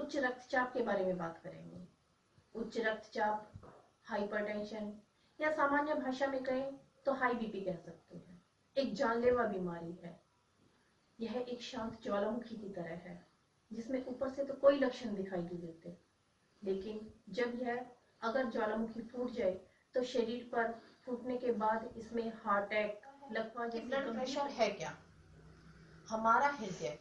उच्च रक्तचाप के बारे में बात करेंगे। उच्च रक्तचाप, हाइपरटेंशन या सामान्य भाषा में कहें तो हाई बीपी कह सकते हैं, एक जानलेवा बीमारी है। यह एक शांत ज्वालामुखी की तरह है जिसमें ऊपर से तो कोई लक्षण दिखाई नहीं देते, लेकिन जब यह अगर ज्वालामुखी फूट जाए तो शरीर पर फूटने के बाद इसमें हार्ट अटैक, लकवा जैसे ब्लड प्रेशर है क्या? हमारा हृदय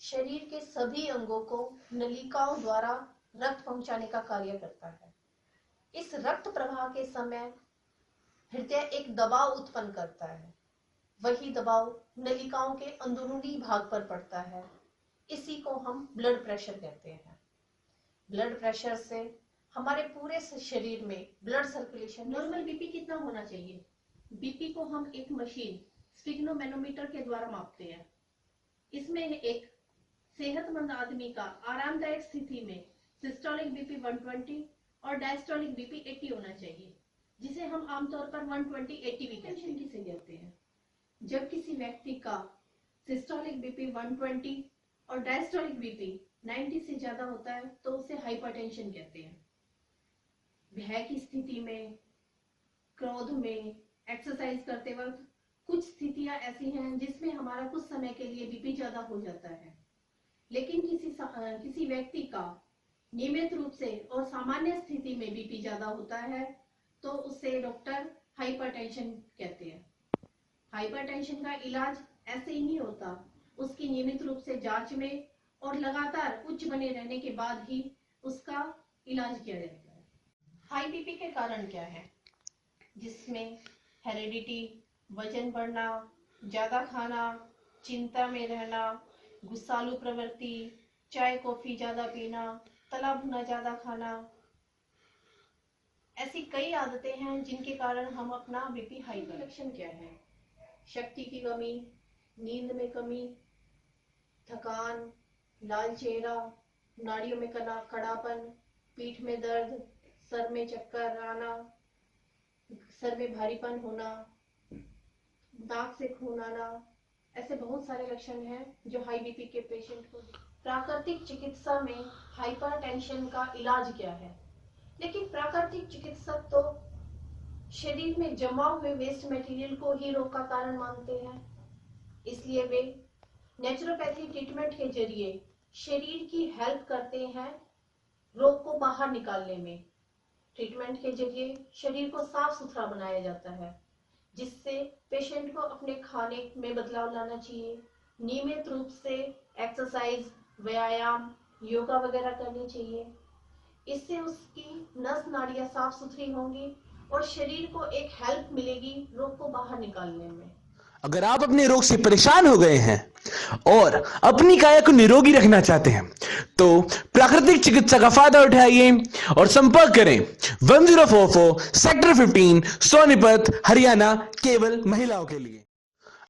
शरीर के सभी अंगों को नलिकाओं द्वारा रक्त पहुंचाने का कार्य करता है। इस रक्त प्रवाह के समय हृदय एक दबाव उत्पन्न करता है, वही दबाव नलिकाओं के अंदरूनी भाग पर पड़ता है। इसी को हम ब्लड प्रेशर कहते हैं। ब्लड प्रेशर से हमारे पूरे शरीर में ब्लड सर्कुलेशन। नॉर्मल बीपी कितना होना चाहिए? बीपी को हम एक मशीन स्फिग्नोमेनोमीटर के द्वारा मापते हैं। इसमें एक सेहतमंद आदमी का आरामदायक स्थिति में सिस्टोलिक बीपी 120 और डायस्टोलिक बीपी 80 होना चाहिए, जिसे हम आमतौर पर 120/80 भी कहते हैं। जब किसी व्यक्ति का सिस्टोलिक बीपी 120 और डायस्टोलिक बीपी 90 से ज्यादा होता है तो उसे हाइपरटेंशन कहते हैं। भय की स्थिति में, क्रोध में, एक्सरसाइज करते वक्त कुछ स्थितियां ऐसी हैं जिसमें हमारा कुछ समय के लिए बीपी ज्यादा हो जाता है, लेकिन किसी व्यक्ति का नियमित रूप से और सामान्य स्थिति में बीपी ज्यादा होता है तो उसे डॉक्टर हाइपरटेंशन कहते हैं। हाइपरटेंशन का इलाज ऐसे ही नहीं होता, उसकी नियमित रूप से जांच में और लगातार उच्च बने रहने के बाद ही उसका इलाज किया जाता है। हाई बीपी के कारण क्या है? जिसमें हेरिडिटी, वजन बढ़ना, ज्यादा खाना, चिंता में रहना, गुस्सालू प्रवृत्ति, चाय कॉफी ज्यादा पीना, तला भुना ज्यादा खाना, ऐसी कई आदतें हैं जिनके कारण हम अपना बीपी हाई कर। लक्षण क्या है? शक्ति की कमी, नींद में कमी, थकान, लाल चेहरा, नाड़ियों में कड़ापन, पीठ में दर्द, सर में चक्कर आना, सर में भारीपन होना, नाक से खून आना, ऐसे बहुत सारे लक्षण हैं जो हाई बीपी के पेशेंट को। प्राकृतिक चिकित्सा में हाइपरटेंशन का इलाज क्या है? लेकिन प्राकृतिक चिकित्सक तो शरीर में जमा हुए वेस्ट मटेरियल को ही रोग का कारण मानते हैं, इसलिए वे नेचुरोपैथी ट्रीटमेंट के जरिए शरीर की हेल्प करते हैं रोग को बाहर निकालने में। ट्रीटमेंट के जरिए शरीर को साफ सुथरा बनाया जाता है, जिससे पेशेंट को अपने खाने में बदलाव लाना चाहिए, नियमित रूप से एक्सरसाइज, व्यायाम, योगा वगैरह करनी चाहिए। इससे उसकी नस नाड़ियां साफ सुथरी होंगी और शरीर को एक हेल्प मिलेगी रोग को बाहर निकालने में। अगर आप अपने रोग से परेशान हो गए हैं और अपनी काया को निरोगी रखना चाहते हैं तो प्राकृतिक चिकित्सा का फायदा उठाइए और संपर्क करें 1044 सेक्टर 15 सोनीपत हरियाणा, केवल महिलाओं के लिए।